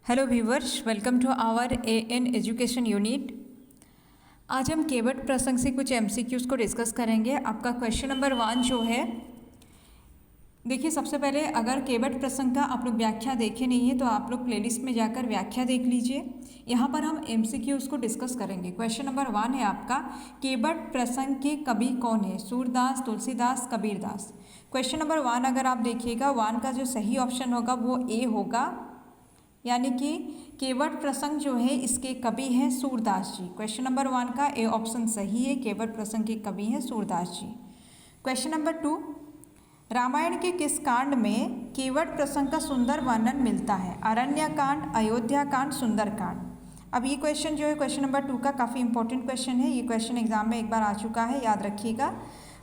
Hello viewers, welcome to our AN education unit. आज हम केवट प्रसंग से कुछ एमसीक्यूज़ को डिस्कस करेंगे। आपका क्वेश्चन नंबर 1 जो है, देखिए सबसे पहले अगर केवट प्रसंग का आप लोग व्याख्या देखे नहीं है तो आप लोग प्लेलिस्ट में जाकर व्याख्या देख लीजिए। यहाँ पर हम एमसीक्यूज़ को डिस्कस करेंगे। क्वेश्चन नंबर 1 है आपका, केवट प्रसंग के कवि कौन है? सूरदास, तुलसीदास, कबीरदास। क्वेश्चन नंबर 1 अगर आप देखिएगा, 1 का जो सही ऑप्शन होगा वो ए होगा, यानी कि केवट प्रसंग जो है इसके कवि हैं सूरदास जी। क्वेश्चन नंबर 1 का ए ऑप्शन सही है, केवट प्रसंग के कवि हैं सूरदास जी। क्वेश्चन नंबर 2, रामायण के किस कांड में केवट प्रसंग का सुंदर वर्णन मिलता है? अरण्य कांड, अयोध्या कांड, सुंदर कांड। अब ये क्वेश्चन जो है क्वेश्चन नंबर 2 का काफ़ी इंपॉर्टेंट क्वेश्चन है। ये क्वेश्चन एग्जाम में एक बार आ चुका है, याद रखिएगा।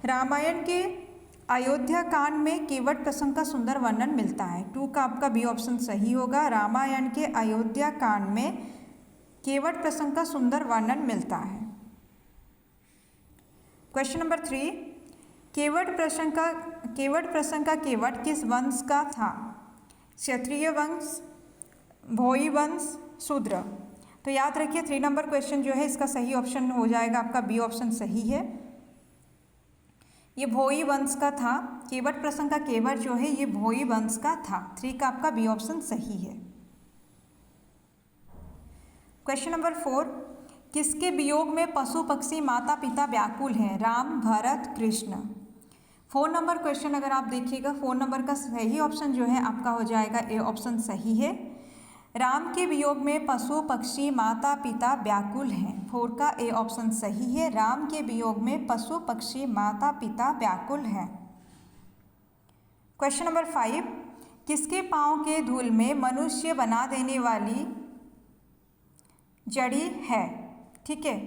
रामायण के अयोध्या कांड में केवट प्रसंग का सुंदर वर्णन मिलता है। 2 का आपका बी ऑप्शन सही होगा। रामायण के अयोध्या कांड में केवट प्रसंग का सुंदर वर्णन मिलता है। क्वेश्चन नंबर 3, केवट प्रसंग का केवट किस वंश का था? क्षत्रिय वंश, भोई वंश, शूद्र। तो याद रखिए 3 नंबर क्वेश्चन जो है इसका सही ऑप्शन हो जाएगा आपका बी ऑप्शन सही है। ये भोई वंश का था। केवट प्रसंग का केवट जो है ये भोई वंश का था। 3 का आपका बी ऑप्शन सही है। क्वेश्चन नंबर 4, किसके वियोग में पशु पक्षी माता पिता व्याकुल हैं? राम, भरत, कृष्ण। 4 नंबर क्वेश्चन अगर आप देखिएगा, 4 नंबर का सही ऑप्शन जो है आपका हो जाएगा ए ऑप्शन सही है। राम के वियोग में पशु पक्षी माता पिता व्याकुल हैं। 4 का ए ऑप्शन सही है। राम के वियोग में पशु पक्षी माता पिता व्याकुल हैं। क्वेश्चन नंबर 5, किसके पांव के धूल में मनुष्य बना देने वाली जड़ी है? ठीक है,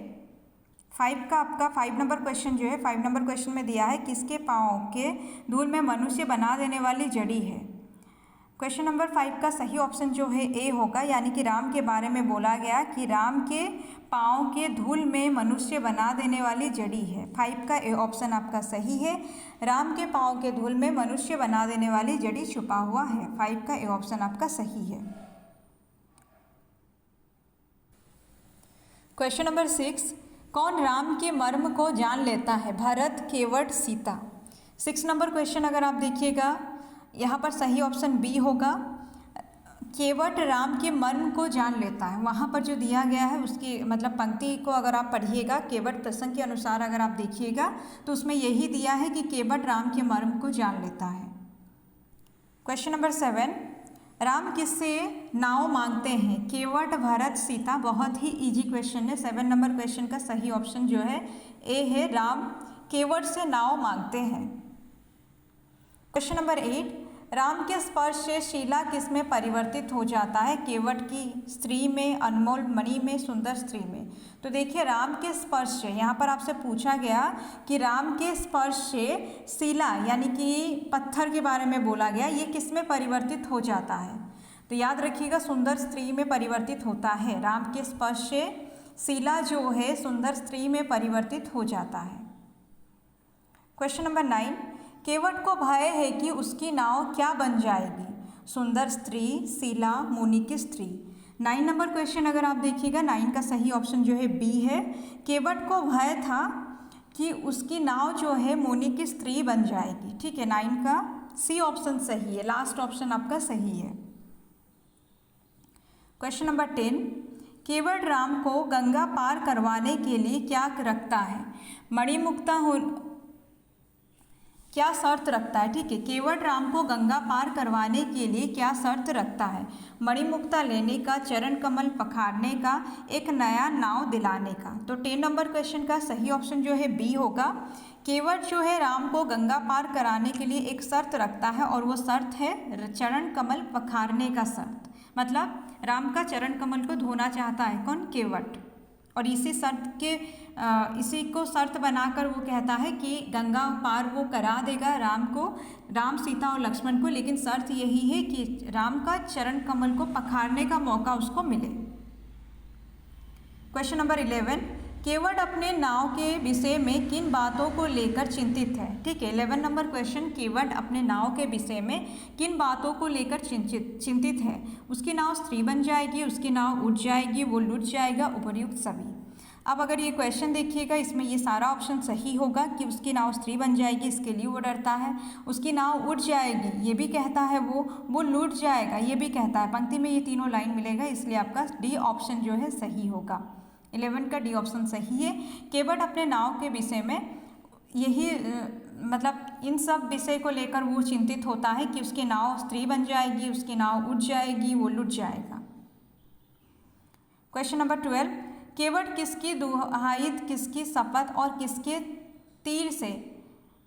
5 का आपका 5 नंबर क्वेश्चन जो है 5 नंबर क्वेश्चन में दिया है, किसके पांव के धूल में मनुष्य बना देने वाली जड़ी है? क्वेश्चन नंबर 5 का सही ऑप्शन जो है ए होगा, यानी कि राम के बारे में बोला गया कि राम के पाँव के धूल में मनुष्य बना देने वाली जड़ी है। 5 का ए ऑप्शन आपका सही है। राम के पाँव के धूल में मनुष्य बना देने वाली जड़ी छुपा हुआ है। 5 का ए ऑप्शन आपका सही है। क्वेश्चन नंबर 6, कौन राम के मर्म को जान लेता है? भरत, केवट, सीता। 6 नंबर क्वेश्चन अगर आप देखिएगा, यहाँ पर सही ऑप्शन बी होगा। केवट राम के मर्म को जान लेता है। वहाँ पर जो दिया गया है उसकी मतलब पंक्ति को अगर आप पढ़िएगा, केवट प्रसंग के अनुसार अगर आप देखिएगा तो उसमें यही दिया है कि केवट राम के मर्म को जान लेता है। क्वेश्चन नंबर 7, राम किससे नाव मांगते हैं? केवट, भरत, सीता। बहुत ही इजी क्वेश्चन है। 7 नंबर क्वेश्चन का सही ऑप्शन जो है ए है, राम केवट से नाव मांगते हैं। क्वेश्चन नंबर 8, राम के स्पर्श से शीला किस में परिवर्तित हो जाता है? केवट की स्त्री में, अनमोल मणि में, सुंदर स्त्री में। तो देखिए राम के स्पर्श से, यहाँ पर आपसे पूछा गया कि राम के स्पर्श से शीला यानी कि पत्थर के बारे में बोला गया, ये किस में परिवर्तित हो जाता है? तो याद रखिएगा सुंदर स्त्री में परिवर्तित होता है। राम के स्पर्श से शीला जो है सुंदर स्त्री में परिवर्तित हो जाता है। क्वेश्चन नंबर 9, केवट को भय है कि उसकी नाव क्या बन जाएगी? सुंदर स्त्री, शीला, मुनि की स्त्री। 9 नंबर क्वेश्चन अगर आप देखिएगा, 9 का सही ऑप्शन जो है बी है। केवट को भय था कि उसकी नाव जो है मुनि की स्त्री बन जाएगी। ठीक है, 9 का सी ऑप्शन सही है, लास्ट ऑप्शन आपका सही है। क्वेश्चन नंबर 10, केवट राम को गंगा पार करवाने के लिए क्या रखता है? मणिमुक्ता हो क्या शर्त रखता है? ठीक है, केवट राम को गंगा पार करवाने के लिए क्या शर्त रखता है? मणिमुक्ता लेने का, चरण कमल पखारने का, एक नया नाव दिलाने का। तो 10 नंबर क्वेश्चन का सही ऑप्शन जो है बी होगा। केवट जो है राम को गंगा पार कराने के लिए एक शर्त रखता है और वो शर्त है चरण कमल पखारने का शर्त। मतलब राम का चरण कमल को धोना चाहता है कौन? केवट। और इसी को शर्त बनाकर वो कहता है कि गंगा पार वो करा देगा राम को, राम, सीता और लक्ष्मण को, लेकिन शर्त यही है कि राम का चरण कमल को पखारने का मौका उसको मिले। क्वेश्चन नंबर 11, केवट अपने नाव के विषय में किन बातों को लेकर चिंतित है? ठीक है, 11 नंबर क्वेश्चन, केवट अपने नाव के विषय में किन बातों को लेकर चिंतित है? उसकी नाव स्त्री बन जाएगी, उसकी नाव उठ जाएगी, वो लुट जाएगा, उपर्युक्त सभी। अब अगर ये क्वेश्चन देखिएगा, इसमें ये सारा ऑप्शन सही होगा कि उसकी नाव स्त्री बन जाएगी, इसके लिए वो डरता है। उसकी नाव उड़ जाएगी, ये भी कहता है वो लूट जाएगा, ये भी कहता है। पंक्ति में ये तीनों लाइन मिलेगा, इसलिए आपका डी ऑप्शन जो है सही होगा। 11 का डी ऑप्शन सही है। केवट अपने नाव के विषय में यही मतलब इन सब विषय को लेकर वो चिंतित होता है कि उसकी नाव स्त्री बन जाएगी, उसकी नाव उड़ जाएगी, वो लुट जाएगा। क्वेश्चन नंबर 12, केवट किसकी दुहाई, किसकी शपथ और किसके तीर से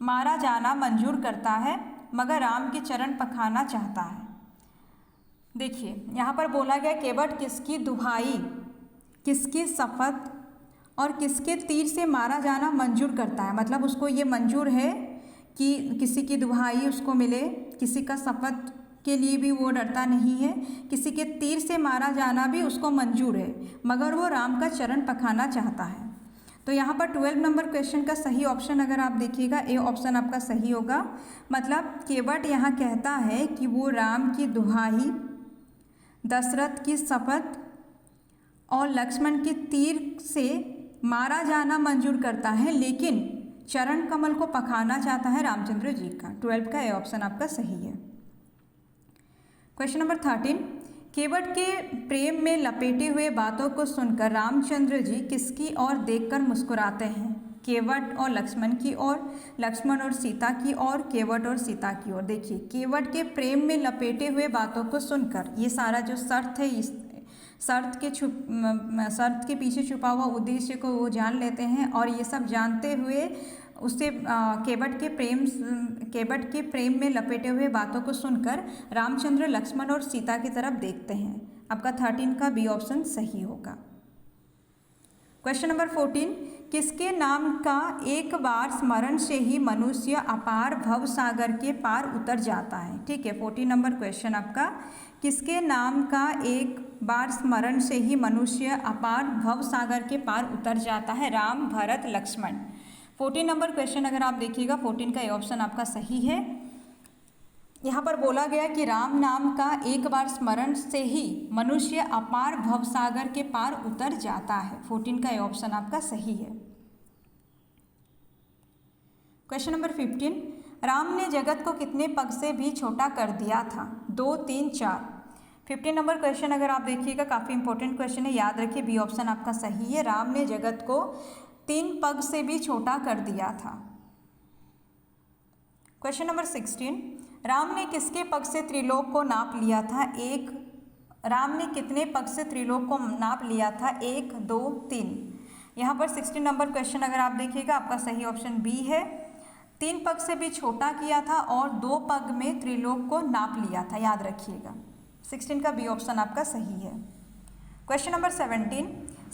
मारा जाना मंजूर करता है मगर राम के चरण पखाना चाहता है? देखिए यहाँ पर बोला गया केवट किसकी दुहाई, किसकी शपथ और किसके तीर से मारा जाना मंजूर करता है। मतलब उसको ये मंजूर है कि किसी की दुहाई उसको मिले, किसी का शपथ के लिए भी वो डरता नहीं है, किसी के तीर से मारा जाना भी उसको मंजूर है, मगर वो राम का चरण पखाना चाहता है। तो यहाँ पर 12 नंबर क्वेश्चन का सही ऑप्शन अगर आप देखिएगा, ए ऑप्शन आपका सही होगा। मतलब केवट यहाँ कहता है कि वो राम की दुहाई, दशरथ की शपथ और लक्ष्मण के तीर से मारा जाना मंजूर करता है, लेकिन चरण कमल को पखाना चाहता है रामचंद्र जी का। 12 का ए ऑप्शन आपका सही है। क्वेश्चन नंबर 13, केवट के प्रेम में लपेटे हुए बातों को सुनकर रामचंद्र जी किसकी ओर देखकर मुस्कुराते हैं? केवट और लक्ष्मण की ओर, लक्ष्मण और सीता की ओर, केवट और सीता की ओर। देखिए केवट के प्रेम में लपेटे हुए बातों को सुनकर, ये सारा जो शर्त है, इस शर्त के पीछे छुपा हुआ उद्देश्य को वो जान लेते हैं, और ये सब जानते हुए उससे केवट के प्रेम में लपेटे हुए बातों को सुनकर रामचंद्र, लक्ष्मण और सीता की तरफ देखते हैं। आपका 13 का बी ऑप्शन सही होगा। क्वेश्चन नंबर 14, किसके नाम का एक बार स्मरण से ही मनुष्य अपार भव सागर के पार उतर जाता है? ठीक है, 14 नंबर क्वेश्चन आपका, किसके नाम का एक बार स्मरण से ही मनुष्य अपार भव सागर के पार उतर जाता है? राम, भरत, लक्ष्मण। 14 नंबर क्वेश्चन अगर आप देखिएगा, 14 का ये ऑप्शन आपका सही है। यहाँ पर बोला गया कि राम नाम का एक बार स्मरण से ही मनुष्य अपार भवसागर के पार उतर जाता है। 14 का ये ऑप्शन आपका सही है। क्वेश्चन नंबर 15, राम ने जगत को कितने पग से भी छोटा कर दिया था? 2, 3, 4। 15 नंबर क्वेश्चन अगर आप देखिएगा, काफ़ी इंपॉर्टेंट क्वेश्चन है, याद रखिए बी ऑप्शन आपका सही है। राम ने जगत को 3 पग से भी छोटा कर दिया था। क्वेश्चन नंबर 16, राम ने किसके पग से त्रिलोक को नाप लिया था? राम ने कितने पग से त्रिलोक को नाप लिया था? 1, 2, 3। यहाँ पर 16 नंबर क्वेश्चन अगर आप देखिएगा, आपका सही ऑप्शन बी है। 3 पग से भी छोटा किया था और 2 पग में त्रिलोक को नाप लिया था, याद रखिएगा। 16 का बी ऑप्शन आपका सही है। क्वेश्चन नंबर 17,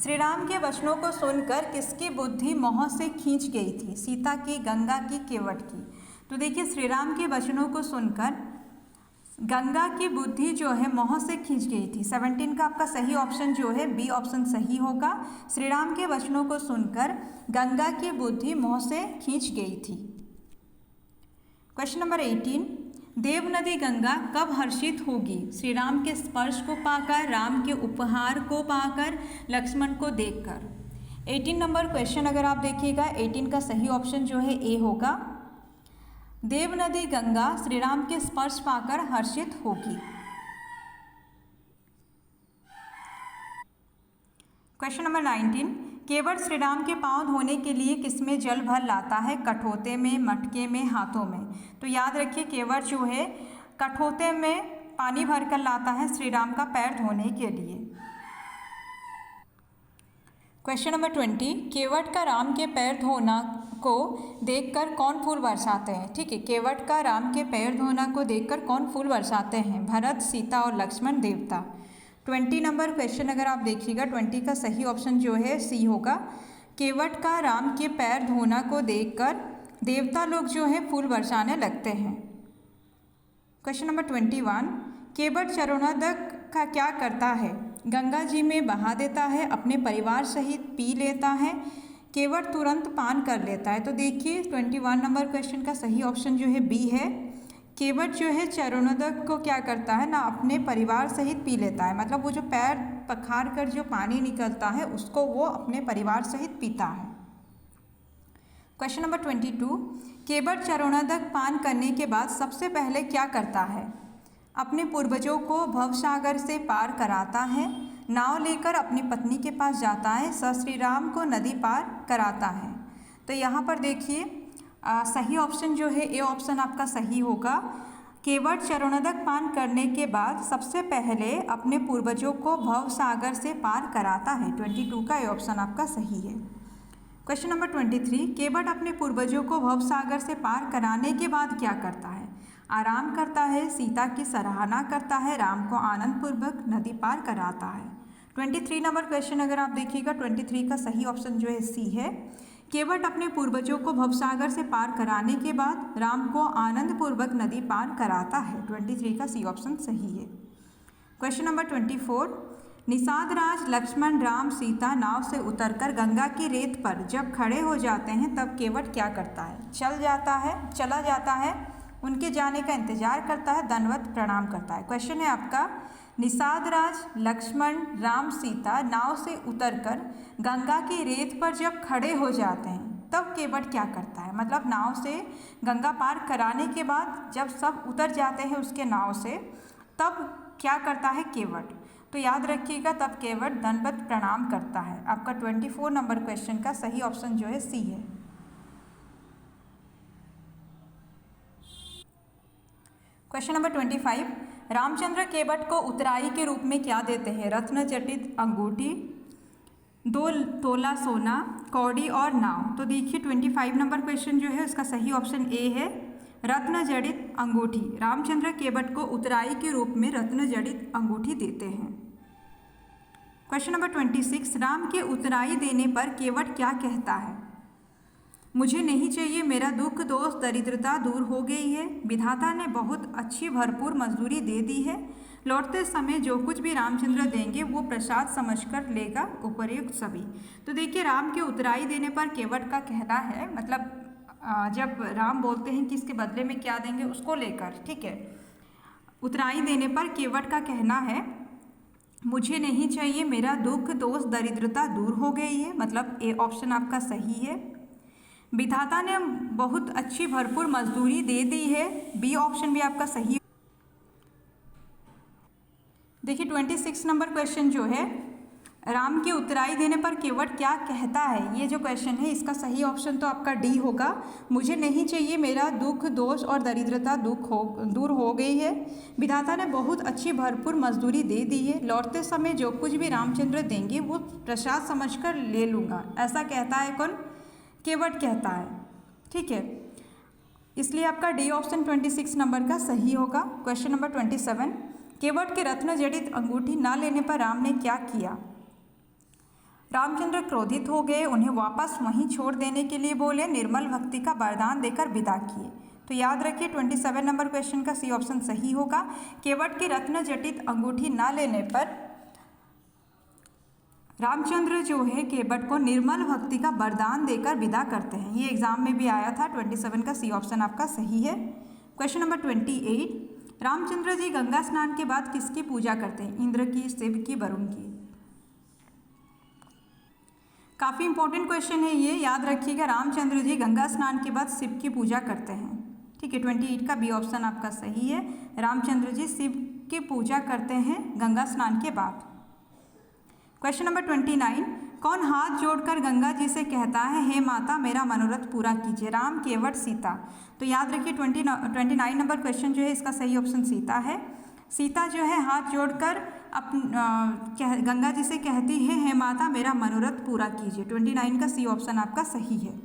श्री राम के वचनों को सुनकर किसकी बुद्धि मोह से खींच गई थी? सीता की, गंगा की, केवट की? तो देखिए श्री राम के वचनों को सुनकर गंगा की बुद्धि जो है मोह से खींच गई थी। 17 का आपका सही ऑप्शन जो है बी ऑप्शन सही होगा। श्री राम के वचनों को सुनकर गंगा की बुद्धि मोह से खींच गई थी। क्वेश्चन नंबर 18, देव नदी गंगा कब हर्षित होगी? श्री राम के स्पर्श को पाकर, राम के उपहार को पाकर, लक्ष्मण को देखकर? 18 नंबर क्वेश्चन अगर आप देखिएगा, 18 का सही ऑप्शन जो है ए होगा। देव नदी गंगा श्री राम के स्पर्श पाकर हर्षित होगी। क्वेश्चन नंबर 19, केवट श्री राम के पांव धोने के लिए किसमें जल भर लाता है? कठोते में, मटके में, हाथों में? तो याद रखिए केवट जो है कठोते में पानी भर कर लाता है श्री राम का पैर धोने के लिए। क्वेश्चन नंबर 20, केवट का राम के पैर धोना को देखकर कौन फूल बरसाते हैं? ठीक है, केवट का राम के पैर धोना को देखकर कौन फूल बरसाते हैं? भरत, सीता और लक्ष्मण, देवता? 20 नंबर क्वेश्चन अगर आप देखिएगा, 20 का सही ऑप्शन जो है सी होगा। केवट का राम के पैर धोना को देखकर देवता लोग जो है फूल बरसाने लगते हैं। क्वेश्चन नंबर 21, केवट चरणोदक का क्या करता है? गंगा जी में बहा देता है, अपने परिवार सहित पी लेता है, केवट तुरंत पान कर लेता है। तो देखिए 21 नंबर क्वेश्चन का सही ऑप्शन जो है बी है। केवट जो है चरणोदक को क्या करता है ना, अपने परिवार सहित पी लेता है, मतलब वो जो पैर पखार कर जो पानी निकलता है उसको वो अपने परिवार सहित पीता है। क्वेश्चन नंबर 22, केवट चरणोदक पान करने के बाद सबसे पहले क्या करता है? अपने पूर्वजों को भवसागर से पार कराता है, नाव लेकर अपनी पत्नी के पास जाता है, श्री राम को नदी पार कराता है। तो यहाँ पर देखिए सही ऑप्शन जो है ए ऑप्शन आपका सही होगा। केवट चरणोदक पान करने के बाद सबसे पहले अपने पूर्वजों को भवसागर से पार कराता है। 22 का ए ऑप्शन आपका सही है। क्वेश्चन नंबर 23, केवट अपने पूर्वजों को भवसागर से पार कराने के बाद क्या करता है? आराम करता है, सीता की सराहना करता है, राम को आनंदपूर्वक नदी पार कराता है। 23 नंबर क्वेश्चन अगर आप देखिएगा 23 का सही ऑप्शन जो है सी है। केवट अपने पूर्वजों को भवसागर से पार कराने के बाद राम को आनंदपूर्वक नदी पार कराता है। 23 का सी ऑप्शन सही है। क्वेश्चन नंबर 24, निषाद राज लक्ष्मण राम सीता नाव से उतरकर गंगा की रेत पर जब खड़े हो जाते हैं तब केवट क्या करता है? चला जाता है, उनके जाने का इंतजार करता है, दंडवत प्रणाम करता है। क्वेश्चन है आपका, निषाद राज लक्ष्मण राम सीता नाव से उतरकर गंगा की रेत पर जब खड़े हो जाते हैं तब केवट क्या करता है? मतलब नाव से गंगा पार कराने के बाद जब सब उतर जाते हैं उसके नाव से तब क्या करता है केवट? तो याद रखिएगा तब केवट दंडवत प्रणाम करता है। आपका 24 नंबर क्वेश्चन का सही ऑप्शन जो है सी है। क्वेश्चन नंबर 25, रामचंद्र केवट को उत्तराई के रूप में क्या देते हैं? रत्न जटित अंगूठी, 2 तोला सोना, कौड़ी और नाव। तो देखिए 25 नंबर क्वेश्चन जो है उसका सही ऑप्शन ए है, रत्न जड़ित अंगूठी। रामचंद्र केवट को उत्तराई के रूप में रत्न जड़ित अंगूठी देते हैं। क्वेश्चन नंबर 26, राम के उत्तराई देने पर केवट क्या कहता है? मुझे नहीं चाहिए, मेरा दुख दोष दरिद्रता दूर हो गई है, विधाता ने बहुत अच्छी भरपूर मजदूरी दे दी है, लौटते समय जो कुछ भी रामचंद्र देंगे वो प्रसाद समझकर लेगा उपर्युक्त सभी। तो देखिए राम के उत्तराई देने पर केवट का कहना है, मतलब जब राम बोलते हैं कि इसके बदले में क्या देंगे उसको लेकर, ठीक है, उत्तराई देने पर केवट का कहना है मुझे नहीं चाहिए, मेरा दुख दोष दरिद्रता दूर हो गई है, मतलब ए ऑप्शन आपका सही है। विधाता ने बहुत अच्छी भरपूर मजदूरी दे दी है, बी ऑप्शन भी आपका सही। देखिए 26 नंबर क्वेश्चन जो है, राम की उत्तराई देने पर केवट क्या कहता है, ये जो क्वेश्चन है इसका सही ऑप्शन तो आपका डी होगा। मुझे नहीं चाहिए, मेरा दुख दोष और दरिद्रता दूर हो गई है, विधाता ने बहुत अच्छी भरपूर मजदूरी दे दी है, लौटते समय जो कुछ भी रामचंद्र देंगे वो प्रसाद समझकर ले लूँगा। ऐसा कहता है कौन? केवट कहता है, ठीक है, इसलिए आपका डी ऑप्शन 26 नंबर का सही होगा। क्वेश्चन नंबर 27, केवट के रत्न जड़ित अंगूठी ना लेने पर राम ने क्या किया? रामचंद्र क्रोधित हो गए, उन्हें वापस वहीं छोड़ देने के लिए बोले, निर्मल भक्ति का वरदान देकर विदा किए। तो याद रखिए 27 नंबर क्वेश्चन का सी ऑप्शन सही होगा। केवट के रत्न जटित अंगूठी ना लेने पर रामचंद्र जो है केवट को निर्मल भक्ति का वरदान देकर विदा करते हैं। ये एग्जाम में भी आया था। 27 का सी ऑप्शन आपका सही है। क्वेश्चन नंबर 28, रामचंद्र जी गंगा स्नान के बाद किसकी पूजा करते हैं? इंद्र की, शिव की, वरुण की। काफ़ी इंपॉर्टेंट क्वेश्चन है ये, याद रखिएगा। रामचंद्र जी गंगा स्नान के बाद शिव की पूजा करते हैं, ठीक है। 28 का बी ऑप्शन आपका सही है। रामचंद्र जी शिव की पूजा करते हैं गंगा स्नान के बाद। क्वेश्चन नंबर 29, कौन हाथ जोड़कर गंगा जी से कहता है, हे माता मेरा मनोरथ पूरा कीजिए? राम, केवट, सीता। तो याद रखिए 29 नंबर क्वेश्चन जो है इसका सही ऑप्शन सीता है। सीता जो है हाथ जोड़कर गंगा जी से कहती है, हे माता मेरा मनोरथ पूरा कीजिए। 29 का सी ऑप्शन आपका सही है।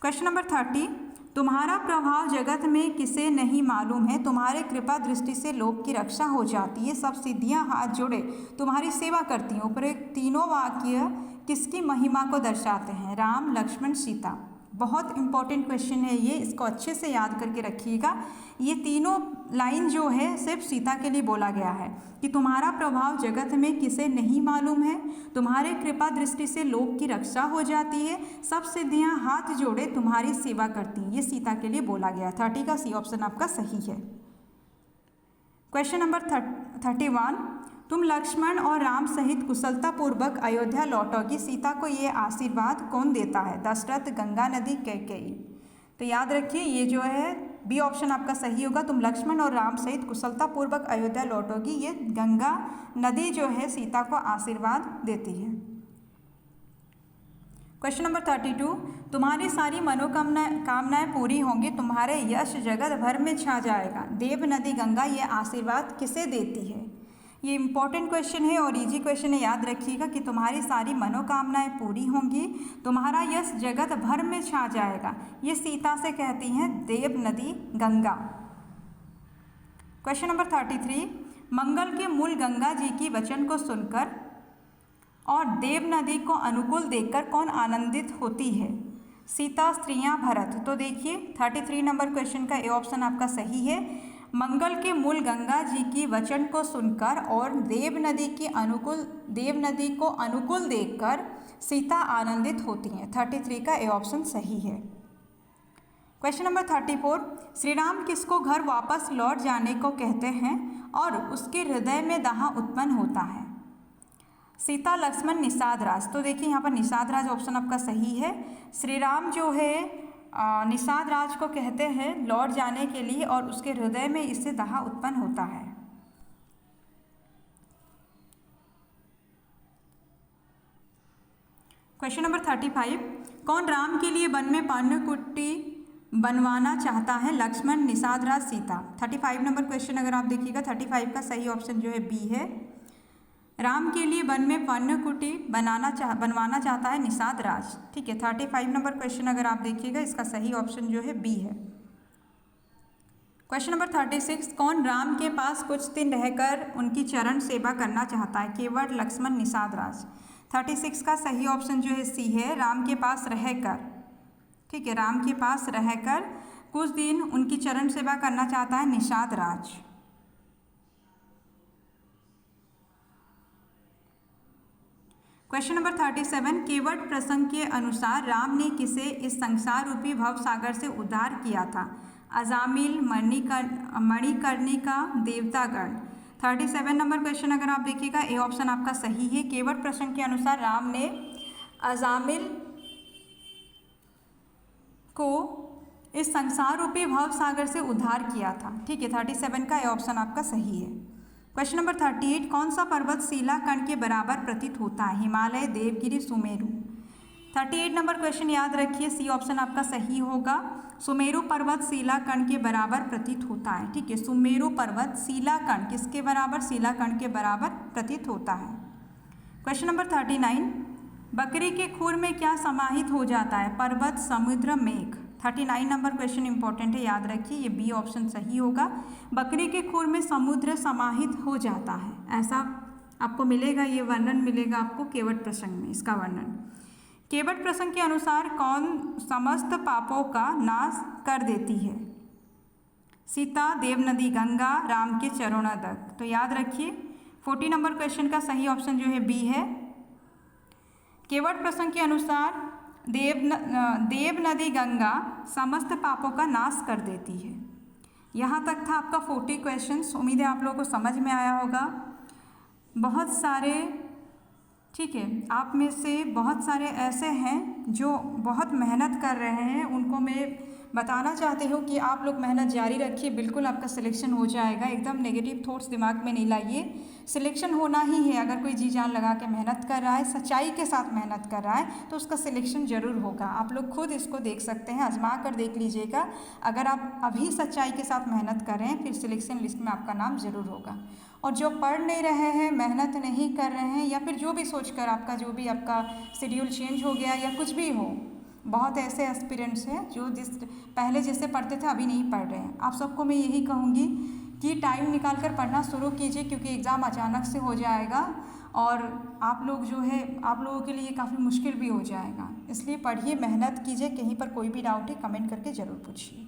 क्वेश्चन नंबर 30, तुम्हारा प्रभाव जगत में किसे नहीं मालूम है, तुम्हारे कृपा दृष्टि से लोक की रक्षा हो जाती है, सब सिद्धियां हाथ जोड़े तुम्हारी सेवा करती हैं। ऊपर एक तीनों वाक्य किसकी महिमा को दर्शाते हैं? राम, लक्ष्मण, सीता। बहुत इंपॉर्टेंट क्वेश्चन है ये, इसको अच्छे से याद करके रखिएगा। ये तीनों लाइन जो है सिर्फ सीता के लिए बोला गया है कि तुम्हारा प्रभाव जगत में किसे नहीं मालूम है, तुम्हारे कृपा दृष्टि से लोक की रक्षा हो जाती है, सब सिद्धियां हाथ जोड़े तुम्हारी सेवा करती हैं। ये सीता के लिए बोला गया। 30 का सी ऑप्शन आपका सही है। क्वेश्चन नंबर 31, तुम लक्ष्मण और राम सहित कुशलतापूर्वक अयोध्या लौटोगी, सीता को ये आशीर्वाद कौन देता है? दशरथ, गंगा नदी, कैकेयी। तो याद रखिए ये जो है बी ऑप्शन आपका सही होगा। तुम लक्ष्मण और राम सहित कुशलतापूर्वक अयोध्या लौटोगी, ये गंगा नदी जो है सीता को आशीर्वाद देती है। क्वेश्चन नंबर 32, तुम्हारी सारी कामनाएं पूरी होंगी, तुम्हारे यश जगत भर में छा जाएगा, देव नदी गंगा ये आशीर्वाद किसे देती है? ये इंपॉर्टेंट क्वेश्चन है और इजी क्वेश्चन है, याद रखिएगा कि तुम्हारी सारी मनोकामनाएं पूरी होंगी, तुम्हारा यश जगत भर में छा जाएगा, ये सीता से कहती हैं देव नदी गंगा। क्वेश्चन नंबर 33, मंगल के मूल गंगा जी की वचन को सुनकर और देव नदी को अनुकूल देखकर कौन आनंदित होती है? सीता, स्त्रियां, भरत। तो देखिए 33 नंबर क्वेश्चन का ए ऑप्शन आपका सही है। मंगल के मूल गंगा जी की वचन को सुनकर और देव नदी को अनुकूल देखकर सीता आनंदित होती हैं। 33 का ए ऑप्शन सही है। क्वेश्चन नंबर 34, श्री राम किसको घर वापस लौट जाने को कहते हैं और उसके हृदय में दाह उत्पन्न होता है? सीता, लक्ष्मण, निषाद राज। तो देखिए यहाँ पर निषाद राज ऑप्शन आपका सही है। श्री राम जो है निषाद राज को कहते हैं लौट जाने के लिए और उसके हृदय में इससे दाह उत्पन्न होता है। क्वेश्चन नंबर 35, कौन राम के लिए वन में पर्णकुटी बनवाना चाहता है? लक्ष्मण, निषाद राज, सीता। 35 नंबर क्वेश्चन अगर आप देखिएगा 35 का सही ऑप्शन जो है बी है। राम के लिए वन में पर्णकुटी बनवाना चाहता है निषाद राज। ठीक है, 35 नंबर क्वेश्चन अगर आप देखिएगा इसका सही ऑप्शन जो है बी है। क्वेश्चन नंबर 36, कौन राम के पास कुछ दिन रहकर उनकी चरण सेवा करना चाहता है? केवट, लक्ष्मण, निषाद राज। 36 का सही ऑप्शन जो है सी है, राम के पास रहकर। ठीक है, राम के पास रहकर कुछ दिन उनकी चरण सेवा करना चाहता है निषाद राज। क्वेश्चन नंबर 37, केवट प्रसंग के अनुसार राम ने किसे इस संसार रूपी भव सागर से उद्धार किया था? अजामिल, मणिकर्णिका, देवतागण। 37 नंबर क्वेश्चन अगर आप देखिएगा ए ऑप्शन आपका सही है। केवट प्रसंग के अनुसार राम ने अजामिल को इस संसार रूपी भव सागर से उद्धार किया था। ठीक है, 37 का ए ऑप्शन आपका सही है। क्वेश्चन नंबर 38, कौन सा पर्वत शिलाखंड के बराबर प्रतीत होता है? हिमालय, देवगिरी, सुमेरु। 38 नंबर क्वेश्चन याद रखिए सी ऑप्शन आपका सही होगा। सुमेरु पर्वत शिलाखंड के बराबर प्रतीत होता है। ठीक है, सुमेरु पर्वत शिलाखंड किसके बराबर? शिलाखंड के बराबर प्रतीत होता है। क्वेश्चन नंबर 39, बकरी के खुर में क्या समाहित हो जाता है? पर्वत, समुद्र, मेघ। 39 नंबर क्वेश्चन इंपॉर्टेंट है, याद रखिए ये बी ऑप्शन सही होगा। बकरी के खुर में समुद्र समाहित हो जाता है, ऐसा आपको मिलेगा, ये वर्णन मिलेगा आपको केवट प्रसंग में। इसका वर्णन केवट प्रसंग के अनुसार कौन समस्त पापों का नाश कर देती है? सीता, देव नदी गंगा, राम के चरणोदक। तो याद रखिए 40 नंबर क्वेश्चन का सही ऑप्शन जो है बी है। केवट प्रसंग के अनुसार देव नदी गंगा समस्त पापों का नाश कर देती है। यहाँ तक था आपका 40 क्वेश्चंस। उम्मीद है आप लोगों को समझ में आया होगा। बहुत सारे, ठीक है, आप में से बहुत सारे ऐसे हैं जो बहुत मेहनत कर रहे हैं, उनको मैं बताना चाहती हूँ कि आप लोग मेहनत जारी रखिए, बिल्कुल आपका सिलेक्शन हो जाएगा। एकदम नेगेटिव थॉट्स दिमाग में नहीं लाइए, सिलेक्शन होना ही है। अगर कोई जी जान लगा के मेहनत कर रहा है, सच्चाई के साथ मेहनत कर रहा है, तो उसका सिलेक्शन ज़रूर होगा। आप लोग खुद इसको देख सकते हैं, आजमा कर देख लीजिएगा। अगर आप अभी सच्चाई के साथ मेहनत करें, फिर सिलेक्शन लिस्ट में आपका नाम ज़रूर होगा। और जो पढ़ नहीं रहे हैं, मेहनत नहीं कर रहे हैं, या फिर जो भी सोचकर आपका शेड्यूल चेंज हो गया या कुछ भी हो, बहुत ऐसे एस्पिरेंट्स हैं जो पहले जैसे पढ़ते थे अभी नहीं पढ़ रहे हैं। आप सबको मैं यही कहूँगी कि टाइम निकाल कर पढ़ना शुरू कीजिए, क्योंकि एग्ज़ाम अचानक से हो जाएगा और आप लोग जो है आप लोगों के लिए काफ़ी मुश्किल भी हो जाएगा। इसलिए पढ़िए, मेहनत कीजिए, कहीं पर कोई भी डाउट है कमेंट करके ज़रूर पूछिए।